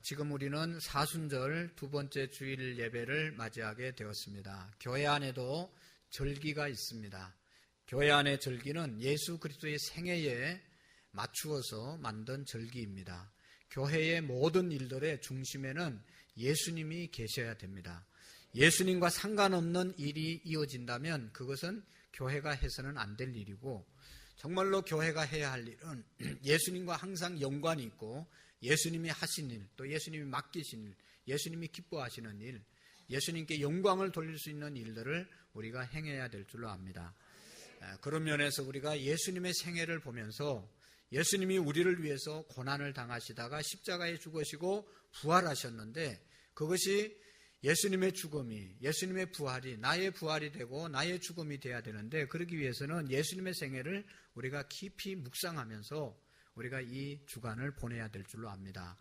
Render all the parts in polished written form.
지금 우리는 사순절 두 번째 주일 예배를 맞이하게 되었습니다. 교회 안에도 절기가 있습니다. 교회 안의 절기는 예수 그리스도의 생애에 맞추어서 만든 절기입니다. 교회의 모든 일들의 중심에는 예수님이 계셔야 됩니다. 예수님과 상관없는 일이 이어진다면 그것은 교회가 해서는 안 될 일이고, 정말로 교회가 해야 할 일은 예수님과 항상 연관이 있고 예수님이 하신 일, 또 예수님이 맡기신 일, 예수님이 기뻐하시는 일, 예수님께 영광을 돌릴 수 있는 일들을 우리가 행해야 될 줄로 압니다. 그런 면에서 우리가 예수님의 생애를 보면서 예수님이 우리를 위해서 고난을 당하시다가 십자가에 죽으시고 부활하셨는데, 그것이 예수님의 죽음이, 예수님의 부활이 나의 부활이 되고 나의 죽음이 돼야 되는데, 그러기 위해서는 예수님의 생애를 우리가 깊이 묵상하면서 우리가 이 주간을 보내야 될 줄로 압니다.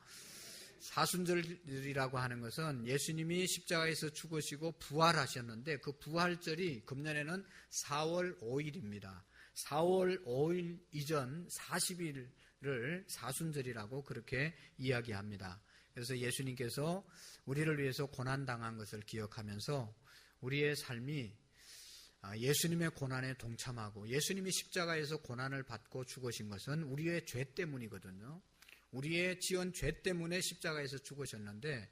사순절이라고 하는 것은 예수님이 십자가에서 죽으시고 부활하셨는데, 그 부활절이 금년에는 4월 5일입니다. 4월 5일 이전 40일을 사순절이라고 그렇게 이야기합니다. 그래서 예수님께서 우리를 위해서 고난당한 것을 기억하면서 우리의 삶이 예수님의 고난에 동참하고, 예수님이 십자가에서 고난을 받고 죽으신 것은 우리의 죄 때문이거든요. 우리의 지은 죄 때문에 십자가에서 죽으셨는데,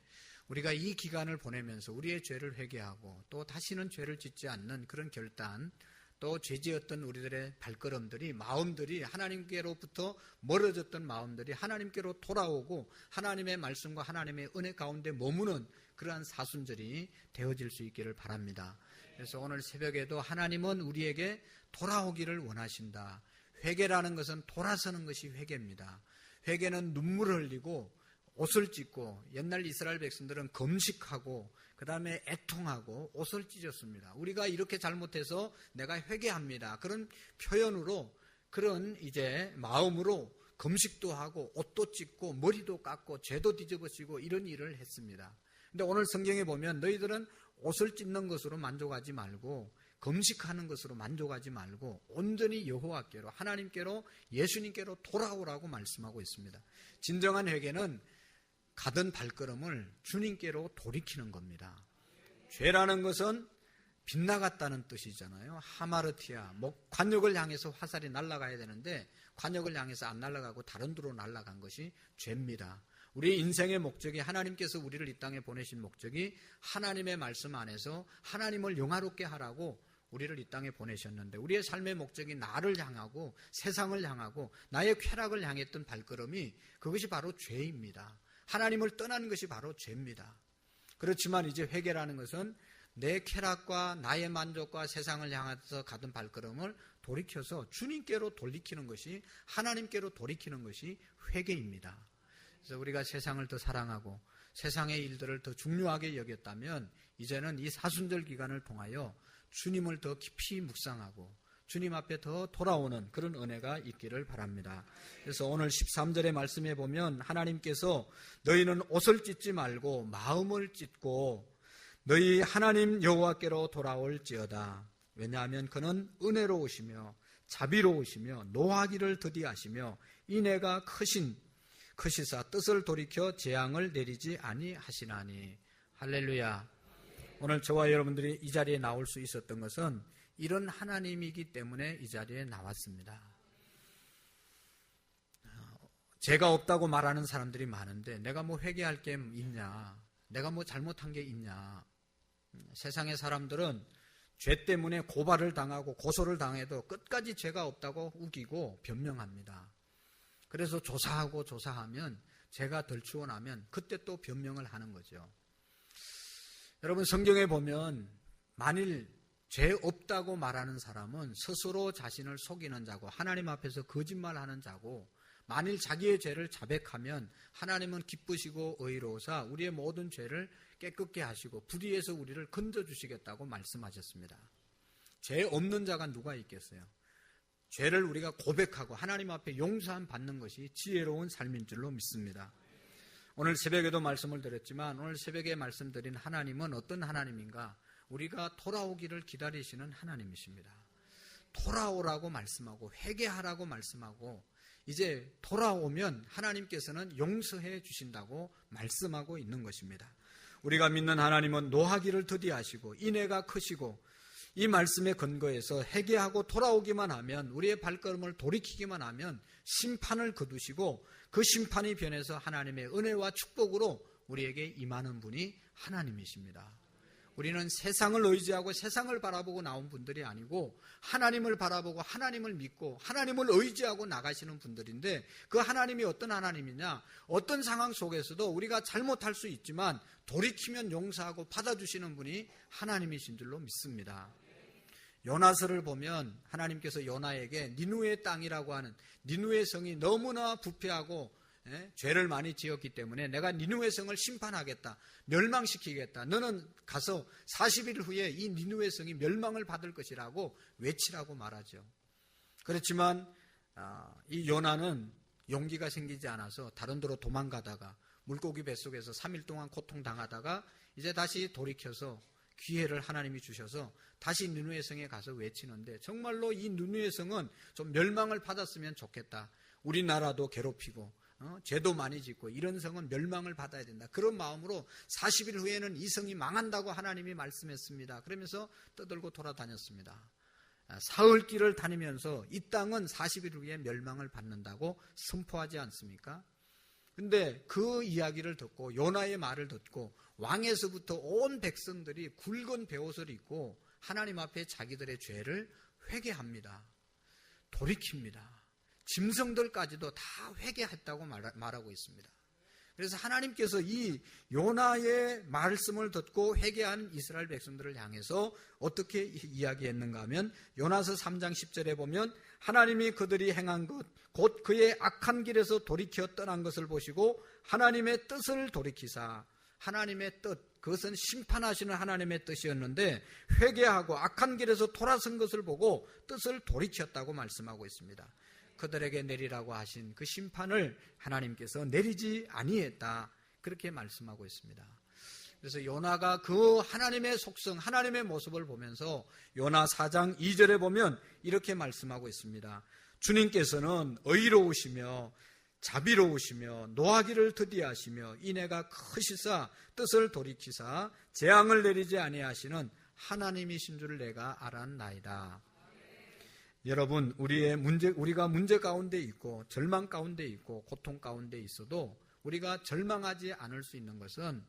우리가 이 기간을 보내면서 우리의 죄를 회개하고 또 다시는 죄를 짓지 않는 그런 결단, 또 죄지었던 우리들의 발걸음들이, 마음들이, 하나님께로부터 멀어졌던 마음들이 하나님께로 돌아오고 하나님의 말씀과 하나님의 은혜 가운데 머무는 그러한 사순절이 되어질 수 있기를 바랍니다. 그래서 오늘 새벽에도 하나님은 우리에게 돌아오기를 원하신다. 회개라는 것은 돌아서는 것이 회개입니다. 회개는 눈물을 흘리고 옷을 찢고, 옛날 이스라엘 백성들은 금식하고 그 다음에 애통하고 옷을 찢었습니다. 우리가 이렇게 잘못해서 내가 회개합니다. 그런 표현으로, 그런 이제 마음으로 금식도 하고 옷도 찢고 머리도 깎고 죄도 뒤집어지고 이런 일을 했습니다. 근데 오늘 성경에 보면 너희들은 옷을 찢는 것으로 만족하지 말고 금식하는 것으로 만족하지 말고 온전히 여호와께로, 하나님께로, 예수님께로 돌아오라고 말씀하고 있습니다. 진정한 회개는 가던 발걸음을 주님께로 돌이키는 겁니다. 죄라는 것은 빗나갔다는 뜻이잖아요. 하마르티아, 관역을 향해서 화살이 날아가야 되는데 관역을 향해서 안 날아가고 다른 데로 날아간 것이 죄입니다. 우리 인생의 목적이, 하나님께서 우리를 이 땅에 보내신 목적이 하나님의 말씀 안에서 하나님을 영화롭게 하라고 우리를 이 땅에 보내셨는데, 우리의 삶의 목적이 나를 향하고 세상을 향하고 나의 쾌락을 향했던 발걸음이, 그것이 바로 죄입니다. 하나님을 떠나는 것이 바로 죄입니다. 그렇지만 이제 회개라는 것은 내 쾌락과 나의 만족과 세상을 향해서 가던 발걸음을 돌이켜서 주님께로 돌이키는 것이, 하나님께로 돌이키는 것이 회개입니다. 그래서 우리가 세상을 더 사랑하고 세상의 일들을 더 중요하게 여겼다면, 이제는 이 사순절 기간을 통하여 주님을 더 깊이 묵상하고 주님 앞에 더 돌아오는 그런 은혜가 있기를 바랍니다. 그래서 오늘 13절의 말씀에 보면 하나님께서 너희는 옷을 찢지 말고 마음을 찢고 너희 하나님 여호와께로 돌아올지어다. 왜냐하면 그는 은혜로우시며 자비로우시며 노하기를 더디하시며 인애가 크시사 뜻을 돌이켜 재앙을 내리지 아니하시나니. 할렐루야. 오늘 저와 여러분들이 이 자리에 나올 수 있었던 것은 이런 하나님이기 때문에 이 자리에 나왔습니다. 죄가 없다고 말하는 사람들이 많은데 내가 뭐 회개할 게 있냐, 내가 뭐 잘못한 게 있냐. 세상의 사람들은 죄 때문에 고발을 당하고 고소를 당해도 끝까지 죄가 없다고 우기고 변명합니다. 그래서 조사하면 죄가 덜 추원하면 그때 또 변명을 하는 거죠. 여러분, 성경에 보면 만일 죄 없다고 말하는 사람은 스스로 자신을 속이는 자고 하나님 앞에서 거짓말하는 자고, 만일 자기의 죄를 자백하면 하나님은 기쁘시고 의로우사 우리의 모든 죄를 깨끗게 하시고 불의에서 우리를 건져주시겠다고 말씀하셨습니다. 죄 없는 자가 누가 있겠어요? 죄를 우리가 고백하고 하나님 앞에 용서함 받는 것이 지혜로운 삶인 줄로 믿습니다. 오늘 새벽에도 말씀을 드렸지만 오늘 새벽에 말씀드린 하나님은 어떤 하나님인가? 우리가 돌아오기를 기다리시는 하나님이십니다. 돌아오라고 말씀하고 회개하라고 말씀하고 이제 돌아오면 하나님께서는 용서해 주신다고 말씀하고 있는 것입니다. 우리가 믿는 하나님은 노하기를 더디하시고 인애가 크시고 이 말씀에 근거해서 회개하고 돌아오기만 하면, 우리의 발걸음을 돌이키기만 하면 심판을 거두시고 그 심판이 변해서 하나님의 은혜와 축복으로 우리에게 임하는 분이 하나님이십니다. 우리는 세상을 의지하고 세상을 바라보고 나온 분들이 아니고 하나님을 바라보고 하나님을 믿고 하나님을 의지하고 나가시는 분들인데, 그 하나님이 어떤 하나님이냐, 어떤 상황 속에서도 우리가 잘못할 수 있지만 돌이키면 용서하고 받아주시는 분이 하나님이신 줄로 믿습니다. 요나서를 보면 하나님께서 요나에게 니누의 땅이라고 하는, 니누의 성이 너무나 부패하고 죄를 많이 지었기 때문에 내가 니누의 성을 심판하겠다, 멸망시키겠다, 너는 가서 40일 후에 이 니누의 성이 멸망을 받을 것이라고 외치라고 말하죠. 그렇지만 이 요나는 용기가 생기지 않아서 다른 데로 도망가다가 물고기 뱃속에서 3일 동안 고통당하다가 이제 다시 돌이켜서 기회를 하나님이 주셔서 다시 니누의 성에 가서 외치는데, 정말로 이 니누의 성은 좀 멸망을 받았으면 좋겠다, 우리나라도 괴롭히고 죄도 많이 짓고 이런 성은 멸망을 받아야 된다, 그런 마음으로 40일 후에는 이 성이 망한다고 하나님이 말씀했습니다. 그러면서 떠들고 돌아다녔습니다. 사흘길을 다니면서 이 땅은 40일 후에 멸망을 받는다고 선포하지 않습니까? 근데 그 이야기를 듣고, 요나의 말을 듣고 왕에서부터 온 백성들이 굵은 베옷을 입고 하나님 앞에 자기들의 죄를 회개합니다. 돌이킵니다. 짐승들까지도 다 회개했다고 말하고 있습니다. 그래서 하나님께서 이 요나의 말씀을 듣고 회개한 이스라엘 백성들을 향해서 어떻게 이야기했는가 하면, 요나서 3장 10절에 보면 하나님이 그들이 행한 것 곧 그의 악한 길에서 돌이켜 떠난 것을 보시고 하나님의 뜻을 돌이키사, 하나님의 뜻, 그것은 심판하시는 하나님의 뜻이었는데 회개하고 악한 길에서 돌아선 것을 보고 뜻을 돌이켰다고 말씀하고 있습니다. 그들에게 내리라고 하신 그 심판을 하나님께서 내리지 아니했다, 그렇게 말씀하고 있습니다. 그래서 요나가 그 하나님의 속성, 하나님의 모습을 보면서 요나 4장 2절에 보면 이렇게 말씀하고 있습니다. 주님께서는 의로우시며 자비로우시며 노하기를 더디하시며 인애가 크시사 뜻을 돌이키사 재앙을 내리지 아니하시는 하나님이신 줄 내가 알았나이다. 여러분, 우리가 문제 가운데 있고 절망 가운데 있고 고통 가운데 있어도 우리가 절망하지 않을 수 있는 것은,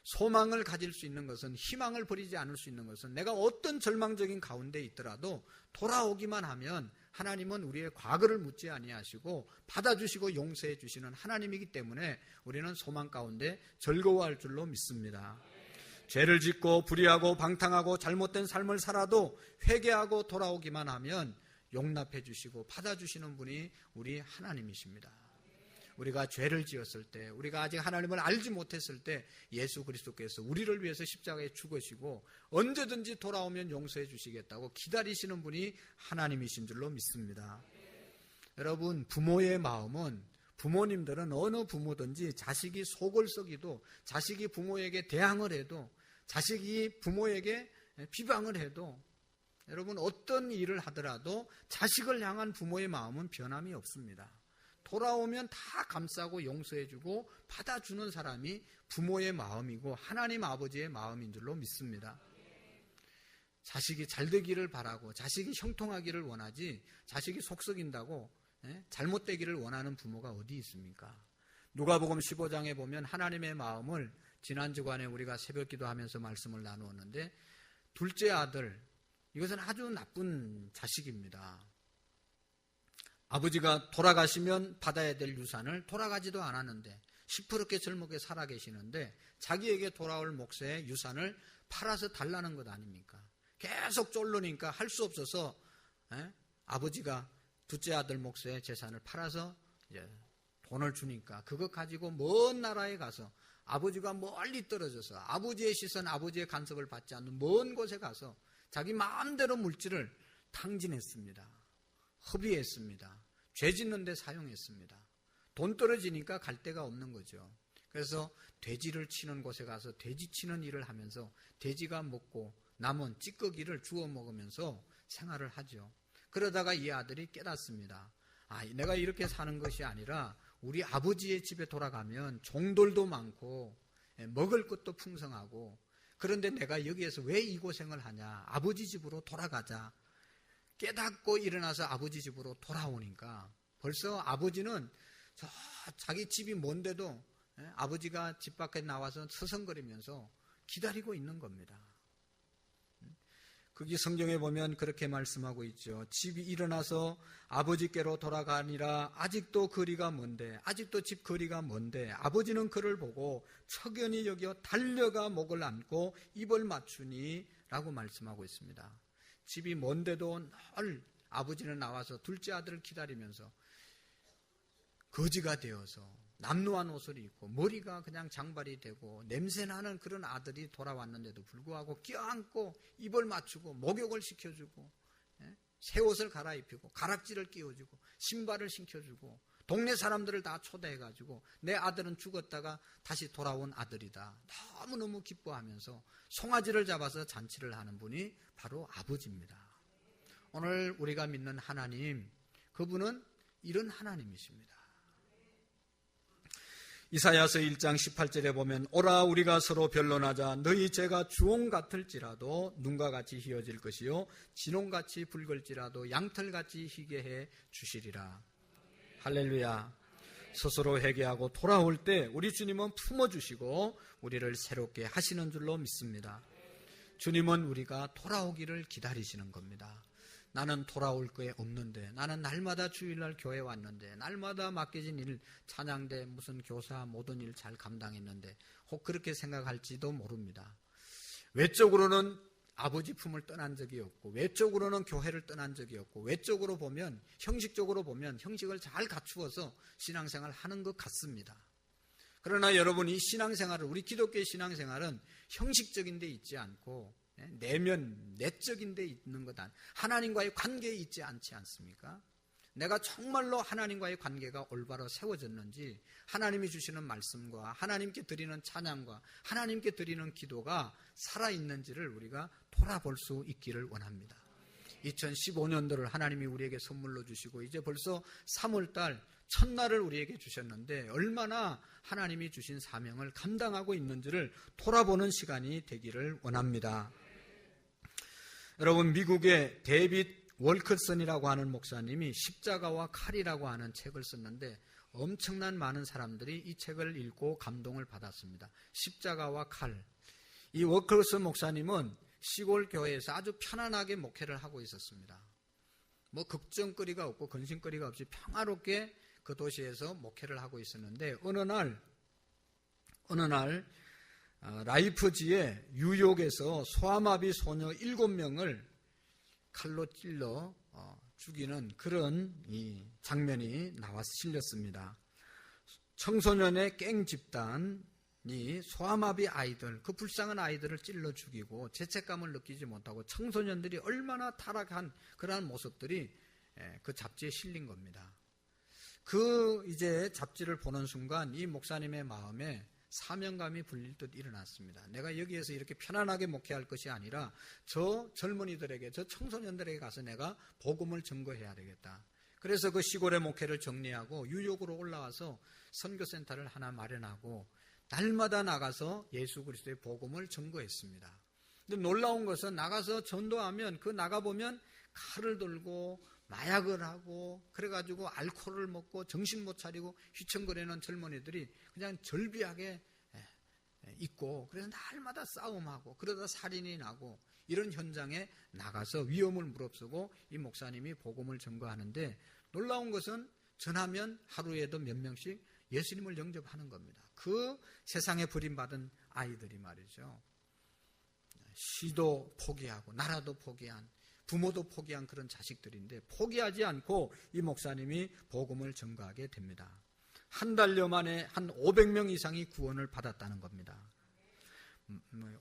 소망을 가질 수 있는 것은, 희망을 버리지 않을 수 있는 것은, 내가 어떤 절망적인 가운데 있더라도 돌아오기만 하면 하나님은 우리의 과거를 묻지 아니하시고 받아주시고 용서해 주시는 하나님이기 때문에 우리는 소망 가운데 즐거워할 줄로 믿습니다. 죄를 짓고 불의하고 방탕하고 잘못된 삶을 살아도 회개하고 돌아오기만 하면 용납해 주시고 받아주시는 분이 우리 하나님이십니다. 우리가 죄를 지었을 때, 우리가 아직 하나님을 알지 못했을 때 예수 그리스도께서 우리를 위해서 십자가에 죽으시고 언제든지 돌아오면 용서해 주시겠다고 기다리시는 분이 하나님이신 줄로 믿습니다. 여러분, 부모의 마음은, 부모님들은 어느 부모든지 자식이 속을 썩이도, 자식이 부모에게 대항을 해도, 자식이 부모에게 비방을 해도, 여러분 어떤 일을 하더라도 자식을 향한 부모의 마음은 변함이 없습니다. 돌아오면 다 감싸고 용서해주고 받아주는 사람이 부모의 마음이고 하나님 아버지의 마음인 줄로 믿습니다. 자식이 잘 되기를 바라고 자식이 형통하기를 원하지, 자식이 속썩인다고 잘못되기를 원하는 부모가 어디 있습니까? 누가복음 15장에 보면 하나님의 마음을, 지난 주간에 우리가 새벽기도 하면서 말씀을 나누었는데, 둘째 아들, 이것은 아주 나쁜 자식입니다. 아버지가 돌아가시면 받아야 될 유산을 돌아가지도 않았는데 시퍼렇게 젊게 살아계시는데 자기에게 돌아올 몫의 유산을 팔아서 달라는 것 아닙니까? 계속 쫄르니까 할 수 없어서 아버지가 둘째 아들 몫의 재산을 팔아서 이제 돈을 주니까 그거 가지고 먼 나라에 가서, 아버지가 멀리 떨어져서 아버지의 시선, 아버지의 간섭을 받지 않는 먼 곳에 가서 자기 마음대로 물질을 탕진했습니다. 허비했습니다. 죄 짓는 데 사용했습니다. 돈 떨어지니까 갈 데가 없는 거죠. 그래서 돼지를 치는 곳에 가서 돼지 치는 일을 하면서 돼지가 먹고 남은 찌꺼기를 주워 먹으면서 생활을 하죠. 그러다가 이 아들이 깨닫습니다. 내가 이렇게 사는 것이 아니라 우리 아버지의 집에 돌아가면 종들도 많고 먹을 것도 풍성하고, 그런데 내가 여기에서 왜 이 고생을 하냐, 아버지 집으로 돌아가자 깨닫고 일어나서 아버지 집으로 돌아오니까 벌써 아버지는 자기 집이 먼데도 아버지가 집 밖에 나와서 서성거리면서 기다리고 있는 겁니다. 거기 성경에 보면 그렇게 말씀하고 있죠. 집이 일어나서 아버지께로 돌아가니라. 아직도 거리가 먼데, 아직도 집 거리가 먼데 아버지는 그를 보고 척연히 여겨 달려가 목을 안고 입을 맞추니 라고 말씀하고 있습니다. 집이 먼데도 늘 아버지는 나와서 둘째 아들을 기다리면서 거지가 되어서 남루한 옷을 입고 머리가 그냥 장발이 되고 냄새나는 그런 아들이 돌아왔는데도 불구하고 껴안고 입을 맞추고 목욕을 시켜주고 새 옷을 갈아입히고 가락지를 끼워주고 신발을 신겨주고 동네 사람들을 다 초대해가지고 내 아들은 죽었다가 다시 돌아온 아들이다 너무너무 기뻐하면서 송아지를 잡아서 잔치를 하는 분이 바로 아버지입니다. 오늘 우리가 믿는 하나님, 그분은 이런 하나님이십니다. 이사야서 1장 18절에 보면 오라 우리가 서로 변론하자. 너희 죄가 주홍 같을지라도 눈과 같이 희어질 것이요 진홍같이 붉을지라도 양털같이 희게 해 주시리라. 할렐루야. 스스로 회개하고 돌아올 때 우리 주님은 품어주시고 우리를 새롭게 하시는 줄로 믿습니다. 주님은 우리가 돌아오기를 기다리시는 겁니다. 나는 돌아올 게 없는데, 나는 날마다 주일날 교회 왔는데, 날마다 맡겨진 일, 찬양대, 무슨 교사, 모든 일 잘 감당했는데 혹 그렇게 생각할지도 모릅니다. 외적으로는 아버지 품을 떠난 적이 없고, 외적으로는 교회를 떠난 적이 없고, 외적으로 보면, 형식적으로 보면 형식을 잘 갖추어서 신앙생활을 하는 것 같습니다. 그러나 여러분, 이 신앙생활을, 우리 기독교의 신앙생활은 형식적인 데 있지 않고 내적인 데 있는 것, 하나님과의 관계에 있지 않지 않습니까? 내가 정말로 하나님과의 관계가 올바로 세워졌는지, 하나님이 주시는 말씀과 하나님께 드리는 찬양과 하나님께 드리는 기도가 살아있는지를 우리가 돌아볼 수 있기를 원합니다. 2015년도를 하나님이 우리에게 선물로 주시고 이제 벌써 3월달 첫날을 우리에게 주셨는데 얼마나 하나님이 주신 사명을 감당하고 있는지를 돌아보는 시간이 되기를 원합니다. 여러분, 미국의 데이빗 월커슨이라고 하는 목사님이 십자가와 칼이라고 하는 책을 썼는데 엄청난 많은 사람들이 이 책을 읽고 감동을 받았습니다. 십자가와 칼. 이 월커슨 목사님은 시골 교회에서 아주 편안하게 목회를 하고 있었습니다. 뭐 걱정거리가 없고 근심거리가 없이 평화롭게 그 도시에서 목회를 하고 있었는데 어느 날 라이프지의 뉴욕에서 소아마비 소녀 7명을 칼로 찔러 죽이는 그런 이 장면이 나와서 실렸습니다. 청소년의 갱 집단이 소아마비 아이들, 그 불쌍한 아이들을 찔러 죽이고 죄책감을 느끼지 못하고 청소년들이 얼마나 타락한 그러한 모습들이 그 잡지에 실린 겁니다. 그 이제 잡지를 보는 순간 이 목사님의 마음에 사명감이 불릴 듯 일어났습니다. 내가 여기에서 이렇게 편안하게 목회할 것이 아니라 저 젊은이들에게, 저 청소년들에게 가서 내가 복음을 증거해야 되겠다. 그래서 그 시골의 목회를 정리하고 뉴욕으로 올라와서 선교센터를 하나 마련하고 날마다 나가서 예수 그리스도의 복음을 증거했습니다. 근데 놀라운 것은 나가서 전도하면 그 나가보면 칼을 들고 마약을 하고 그래가지고 알코올을 먹고 정신 못 차리고 휘청거리는 젊은이들이 그냥 절비하게 있고, 그래서 날마다 싸움하고 그러다 살인이 나고 이런 현장에 나가서 위험을 무릅쓰고 이 목사님이 복음을 전거하는데 놀라운 것은 전하면 하루에도 몇 명씩 예수님을 영접하는 겁니다. 그 세상에 버림받은 아이들이 말이죠. 시도 포기하고 나라도 포기한, 부모도 포기한 그런 자식들인데 포기하지 않고 이 목사님이 복음을 전가하게 됩니다. 한 달여 만에 한 500명 이상이 구원을 받았다는 겁니다.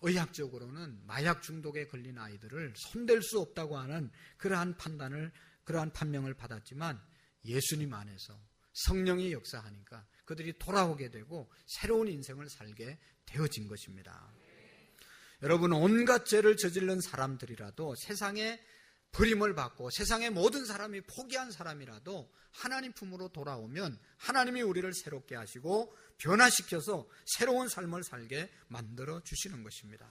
의학적으로는 마약 중독에 걸린 아이들을 손댈 수 없다고 하는 그러한 판명을 받았지만 예수님 안에서 성령이 역사하니까 그들이 돌아오게 되고 새로운 인생을 살게 되어진 것입니다. 여러분, 온갖 죄를 저지른 사람들이라도 세상에 버림을 받고 세상의 모든 사람이 포기한 사람이라도 하나님 품으로 돌아오면 하나님이 우리를 새롭게 하시고 변화시켜서 새로운 삶을 살게 만들어 주시는 것입니다.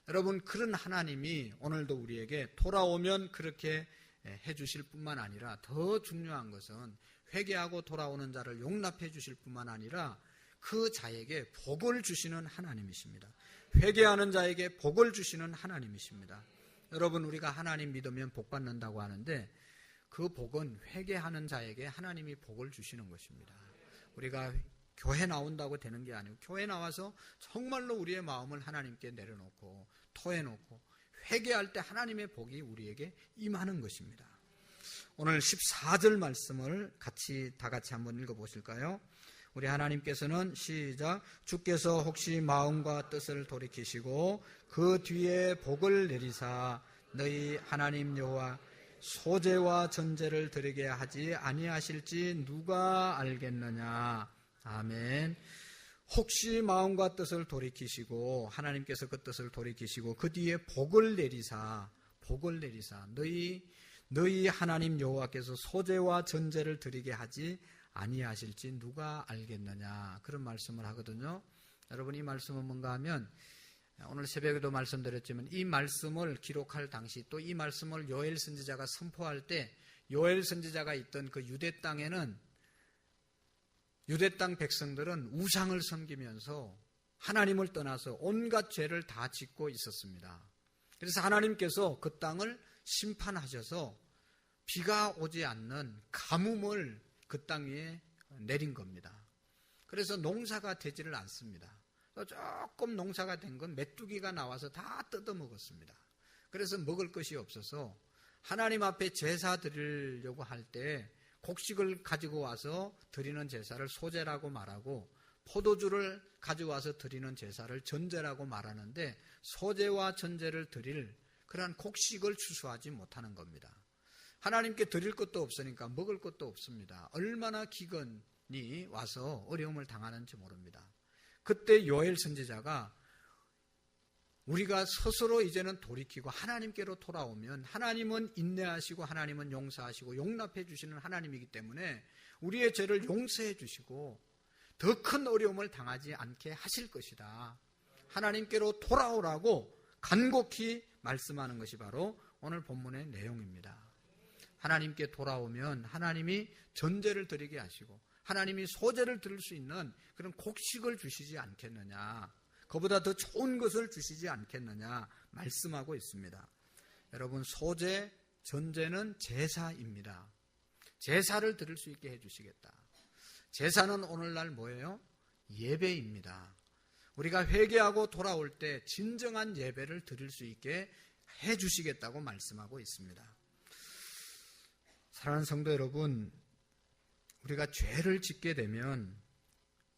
여러분, 그런 하나님이 오늘도 우리에게 돌아오면 그렇게 해 주실 뿐만 아니라 더 중요한 것은 회개하고 돌아오는 자를 용납해 주실 뿐만 아니라 그 자에게 복을 주시는 하나님이십니다. 회개하는 자에게 복을 주시는 하나님이십니다. 여러분, 우리가 하나님 믿으면 복 받는다고 하는데 그 복은 회개하는 자에게 하나님이 복을 주시는 것입니다. 우리가 교회 나온다고 되는 게 아니고 교회 나와서 정말로 우리의 마음을 하나님께 내려놓고 토해놓고 회개할 때 하나님의 복이 우리에게 임하는 것입니다. 오늘 14절 말씀을 다 같이 한번 읽어보실까요? 우리 하나님께서는 시작, 주께서 혹시 마음과 뜻을 돌이키시고 그 뒤에 복을 내리사 너희 하나님 여호와 소재와 전제를 드리게 하지 아니하실지 누가 알겠느냐. 아멘. 혹시 마음과 뜻을 돌이키시고 하나님께서 그 뜻을 돌이키시고 그 뒤에 복을 내리사 너희 하나님 여호와께서 소재와 전제를 드리게 하지 아니하실지 누가 알겠느냐. 그런 말씀을 하거든요. 여러분, 이 말씀은 뭔가 하면 오늘 새벽에도 말씀드렸지만 이 말씀을 기록할 당시 또 이 말씀을 요엘 선지자가 선포할 때 요엘 선지자가 있던 그 유대 땅에는 유대 땅 백성들은 우상을 섬기면서 하나님을 떠나서 온갖 죄를 다 짓고 있었습니다. 그래서 하나님께서 그 땅을 심판하셔서 비가 오지 않는 가뭄을 그 땅 위에 내린 겁니다. 그래서 농사가 되지를 않습니다. 조금 농사가 된 건 메뚜기가 나와서 다 뜯어먹었습니다. 그래서 먹을 것이 없어서 하나님 앞에 제사 드리려고 할 때 곡식을 가지고 와서 드리는 제사를 소제라고 말하고 포도주를 가져와서 드리는 제사를 전제라고 말하는데 소제와 전제를 드릴 그러한 곡식을 추수하지 못하는 겁니다. 하나님께 드릴 것도 없으니까 먹을 것도 없습니다. 얼마나 기근이 와서 어려움을 당하는지 모릅니다. 그때 요엘 선지자가 우리가 스스로 이제는 돌이키고 하나님께로 돌아오면 하나님은 인내하시고 하나님은 용서하시고 용납해 주시는 하나님이기 때문에 우리의 죄를 용서해 주시고 더 큰 어려움을 당하지 않게 하실 것이다. 하나님께로 돌아오라고 간곡히 말씀하는 것이 바로 오늘 본문의 내용입니다. 하나님께 돌아오면 하나님이 전제를 드리게 하시고 하나님이 소제를 드릴 수 있는 그런 곡식을 주시지 않겠느냐, 그보다 더 좋은 것을 주시지 않겠느냐 말씀하고 있습니다. 여러분, 소제, 전제는 제사입니다. 제사를 드릴 수 있게 해주시겠다. 제사는 오늘날 뭐예요? 예배입니다. 우리가 회개하고 돌아올 때 진정한 예배를 드릴 수 있게 해주시겠다고 말씀하고 있습니다. 사랑하는 성도 여러분, 우리가 죄를 짓게 되면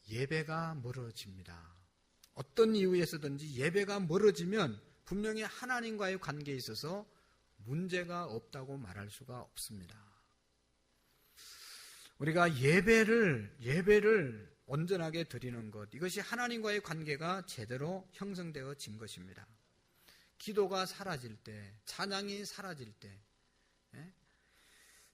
예배가 멀어집니다. 어떤 이유에서든지 예배가 멀어지면 분명히 하나님과의 관계에 있어서 문제가 없다고 말할 수가 없습니다. 우리가 예배를 온전하게 드리는 것, 이것이 하나님과의 관계가 제대로 형성되어진 것입니다. 기도가 사라질 때, 찬양이 사라질 때,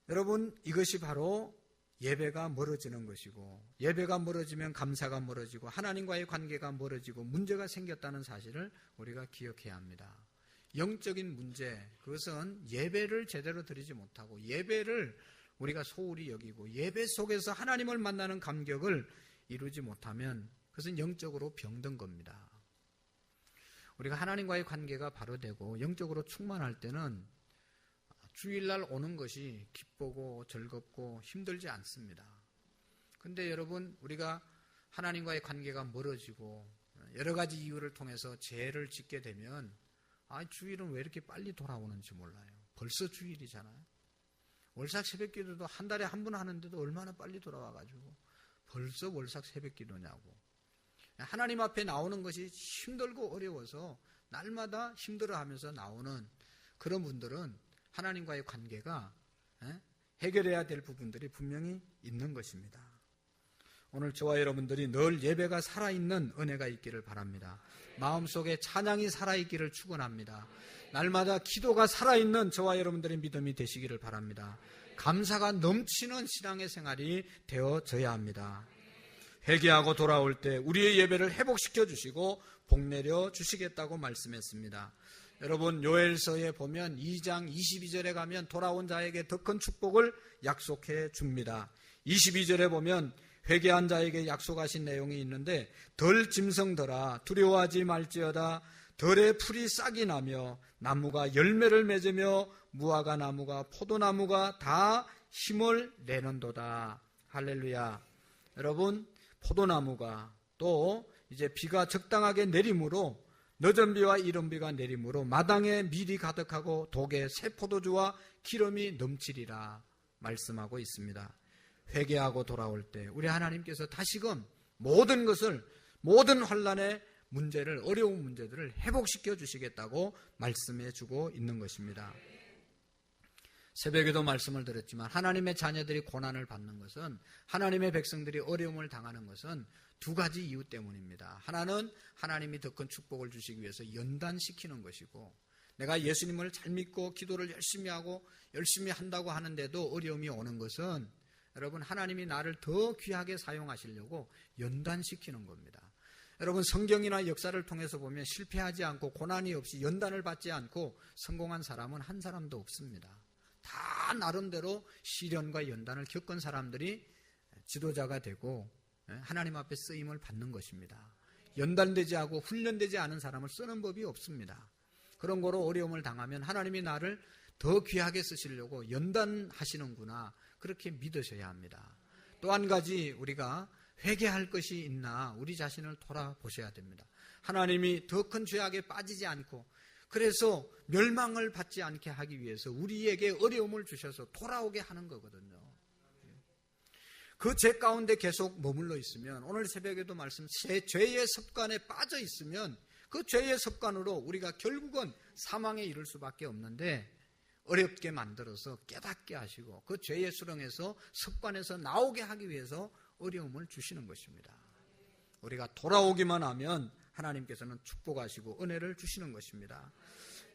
여러분, 이것이 바로 예배가 멀어지는 것이고, 예배가 멀어지면 감사가 멀어지고 하나님과의 관계가 멀어지고 문제가 생겼다는 사실을 우리가 기억해야 합니다. 영적인 문제, 그것은 예배를 제대로 드리지 못하고 예배를 우리가 소홀히 여기고 예배 속에서 하나님을 만나는 감격을 이루지 못하면 그것은 영적으로 병든 겁니다. 우리가 하나님과의 관계가 바로 되고 영적으로 충만할 때는 주일날 오는 것이 기쁘고 즐겁고 힘들지 않습니다. 그런데 여러분, 우리가 하나님과의 관계가 멀어지고 여러 가지 이유를 통해서 죄를 짓게 되면 주일은 왜 이렇게 빨리 돌아오는지 몰라요. 벌써 주일이잖아요. 월삭 새벽기도도 한 달에 한 번 하는데도 얼마나 빨리 돌아와가지고 벌써 월삭 새벽기도냐고. 하나님 앞에 나오는 것이 힘들고 어려워서 날마다 힘들어하면서 나오는 그런 분들은 하나님과의 관계가 해결해야 될 부분들이 분명히 있는 것입니다. 오늘 저와 여러분들이 늘 예배가 살아있는 은혜가 있기를 바랍니다. 마음속에 찬양이 살아있기를 축원합니다. 날마다 기도가 살아있는 저와 여러분들의 믿음이 되시기를 바랍니다. 감사가 넘치는 신앙의 생활이 되어져야 합니다. 회개하고 돌아올 때 우리의 예배를 회복시켜 주시고 복내려 주시겠다고 말씀했습니다. 여러분, 요엘서에 보면 2장 22절에 가면 돌아온 자에게 더 큰 축복을 약속해 줍니다. 22절에 보면 회개한 자에게 약속하신 내용이 있는데, 덜 짐승들아 두려워하지 말지어다. 덜의 풀이 싹이 나며 나무가 열매를 맺으며 무화과 나무가 포도나무가 다 힘을 내는도다. 할렐루야. 여러분, 포도나무가 또 이제 비가 적당하게 내림으로, 늦은 비와 이른 비가 내림으로 마당에 밀이 가득하고 독에 새 포도주와 기름이 넘치리라 말씀하고 있습니다. 회개하고 돌아올 때 우리 하나님께서 다시금 모든 것을, 모든 환난의 문제를, 어려운 문제들을 회복시켜 주시겠다고 말씀해 주고 있는 것입니다. 새벽에도 말씀을 드렸지만 하나님의 자녀들이 고난을 받는 것은, 하나님의 백성들이 어려움을 당하는 것은 두 가지 이유 때문입니다. 하나는 하나님이 더 큰 축복을 주시기 위해서 연단시키는 것이고, 내가 예수님을 잘 믿고 기도를 열심히 하고 열심히 한다고 하는데도 어려움이 오는 것은 여러분, 하나님이 나를 더 귀하게 사용하시려고 연단시키는 겁니다. 여러분, 성경이나 역사를 통해서 보면 실패하지 않고 고난이 없이 연단을 받지 않고 성공한 사람은 한 사람도 없습니다. 다 나름대로 시련과 연단을 겪은 사람들이 지도자가 되고 하나님 앞에 쓰임을 받는 것입니다. 연단되지 않고 훈련되지 않은 사람을 쓰는 법이 없습니다. 그런 거로 어려움을 당하면 하나님이 나를 더 귀하게 쓰시려고 연단하시는구나, 그렇게 믿으셔야 합니다. 또 한 가지, 우리가 회개할 것이 있나 우리 자신을 돌아보셔야 됩니다. 하나님이 더 큰 죄악에 빠지지 않고, 그래서 멸망을 받지 않게 하기 위해서 우리에게 어려움을 주셔서 돌아오게 하는 거거든요. 그 죄 가운데 계속 머물러 있으면, 오늘 새벽에도 말씀, 죄의 습관에 빠져 있으면 그 죄의 습관으로 우리가 결국은 사망에 이를 수밖에 없는데, 어렵게 만들어서 깨닫게 하시고 그 죄의 수렁에서, 습관에서 나오게 하기 위해서 어려움을 주시는 것입니다. 우리가 돌아오기만 하면 하나님께서는 축복하시고 은혜를 주시는 것입니다.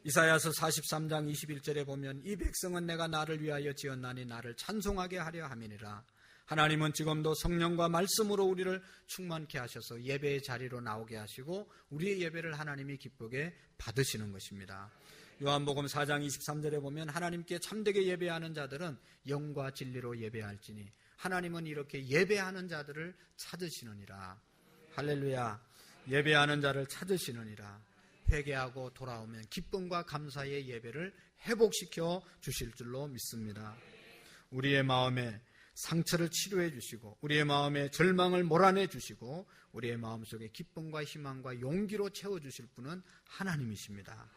이사야서 43장 21절에 보면, 이 백성은 내가 나를 위하여 지었나니 나를 찬송하게 하려 함이니라. 하나님은 지금도 성령과 말씀으로 우리를 충만케 하셔서 예배의 자리로 나오게 하시고 우리의 예배를 하나님이 기쁘게 받으시는 것입니다. 요한복음 4장 23절에 보면, 하나님께 참되게 예배하는 자들은 영과 진리로 예배할지니 하나님은 이렇게 예배하는 자들을 찾으시느니라. 할렐루야. 예배하는 자를 찾으시느니라. 회개하고 돌아오면 기쁨과 감사의 예배를 회복시켜 주실 줄로 믿습니다. 우리의 마음에 상처를 치료해 주시고 우리의 마음에 절망을 몰아내 주시고 우리의 마음속에 기쁨과 희망과 용기로 채워주실 분은 하나님이십니다.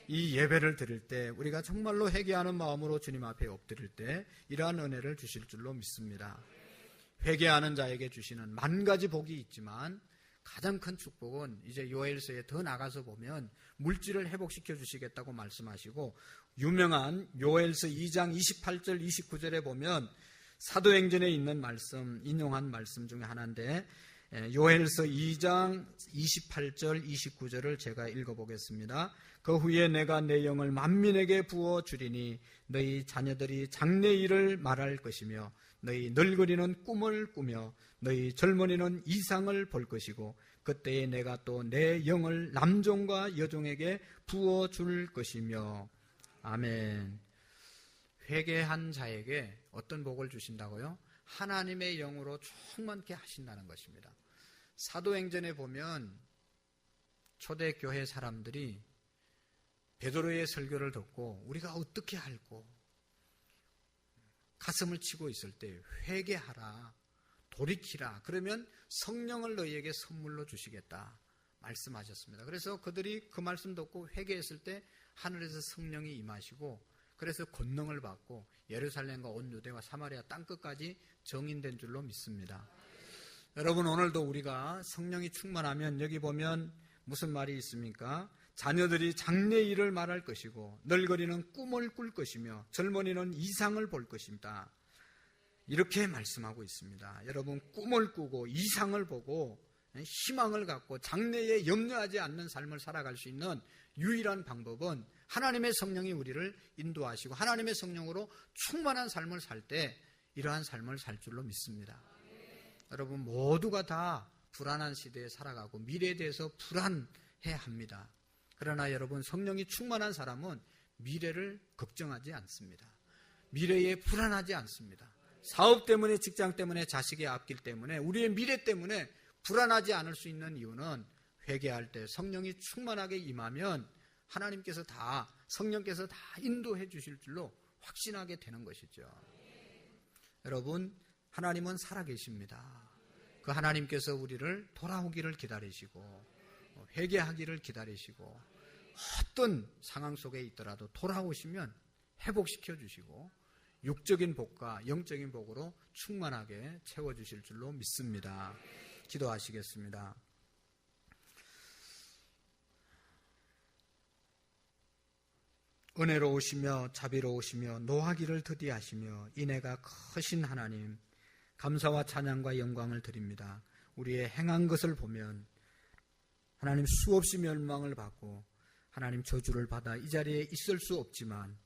이 예배를 드릴 때, 우리가 정말로 회개하는 마음으로 주님 앞에 엎드릴 때 이러한 은혜를 주실 줄로 믿습니다. 회개하는 자에게 주시는 만 가지 복이 있지만 가장 큰 축복은, 이제 요엘서에 더 나가서 보면 물질을 회복시켜 주시겠다고 말씀하시고, 유명한 요엘서 2장 28절 29절에 보면 사도행전에 있는 말씀, 인용한 말씀 중에 하나인데, 요엘서 2장 28절 29절을 제가 읽어보겠습니다. 그 후에 내가 내 영을 만민에게 부어주리니 너희 자녀들이 장래일을 말할 것이며 너희 늙은이는 꿈을 꾸며 너희 젊은이는 이상을 볼 것이고 그때에 내가 또 내 영을 남종과 여종에게 부어줄 것이며. 아멘. 회개한 자에게 어떤 복을 주신다고요? 하나님의 영으로 충만케 하신다는 것입니다. 사도행전에 보면 초대교회 사람들이 베드로의 설교를 듣고 우리가 어떻게 할꼬 가슴을 치고 있을 때 회개하라, 돌이키라, 그러면 성령을 너희에게 선물로 주시겠다 말씀하셨습니다. 그래서 그들이 그 말씀 듣고 회개했을 때 하늘에서 성령이 임하시고, 그래서 권능을 받고 예루살렘과 온 유대와 사마리아 땅끝까지 정인된 줄로 믿습니다. 여러분, 오늘도 우리가 성령이 충만하면 여기 보면 무슨 말이 있습니까? 자녀들이 장래일을 말할 것이고 늙은이는 꿈을 꿀 것이며 젊은이는 이상을 볼 것입니다. 이렇게 말씀하고 있습니다. 여러분, 꿈을 꾸고 이상을 보고 희망을 갖고 장래에 염려하지 않는 삶을 살아갈 수 있는 유일한 방법은 하나님의 성령이 우리를 인도하시고 하나님의 성령으로 충만한 삶을 살 때 이러한 삶을 살 줄로 믿습니다. 여러분, 모두가 다 불안한 시대에 살아가고 미래에 대해서 불안해합니다. 그러나 여러분, 성령이 충만한 사람은 미래를 걱정하지 않습니다. 미래에 불안하지 않습니다. 사업 때문에, 직장 때문에, 자식의 앞길 때문에, 우리의 미래 때문에 불안하지 않을 수 있는 이유는 회개할 때 성령이 충만하게 임하면 하나님께서 다, 성령께서 다 인도해 주실 줄로 확신하게 되는 것이죠. 여러분, 하나님은 살아계십니다. 그 하나님께서 우리를 돌아오기를 기다리시고 회개하기를 기다리시고 어떤 상황 속에 있더라도 돌아오시면 회복시켜 주시고 육적인 복과 영적인 복으로 충만하게 채워주실 줄로 믿습니다. 기도하시겠습니다. 은혜로우시며 자비로우시며 노하기를 더디하시며 인애가 크신 하나님, 감사와 찬양과 영광을 드립니다. 우리의 행한 것을 보면 하나님 수없이 멸망을 받고 하나님 저주를 받아 이 자리에 있을 수 없지만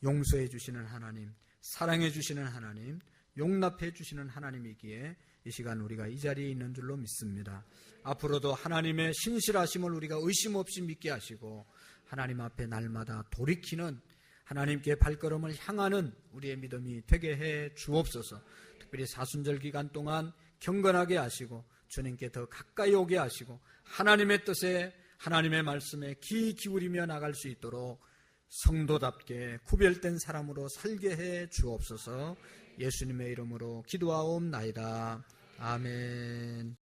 용서해 주시는 하나님, 사랑해 주시는 하나님, 용납해 주시는 하나님이기에 이 시간 우리가 이 자리에 있는 줄로 믿습니다. 앞으로도 하나님의 신실하심을 우리가 의심 없이 믿게 하시고 하나님 앞에 날마다 돌이키는 하나님께 발걸음을 향하는 우리의 믿음이 되게 해 주옵소서. 특별히 사순절 기간 동안 경건하게 하시고 주님께 더 가까이 오게 하시고 하나님의 뜻에, 하나님의 말씀에 귀 기울이며 나갈 수 있도록 성도답게 구별된 사람으로 살게 해 주옵소서. 예수님의 이름으로 기도하옵나이다. 아멘.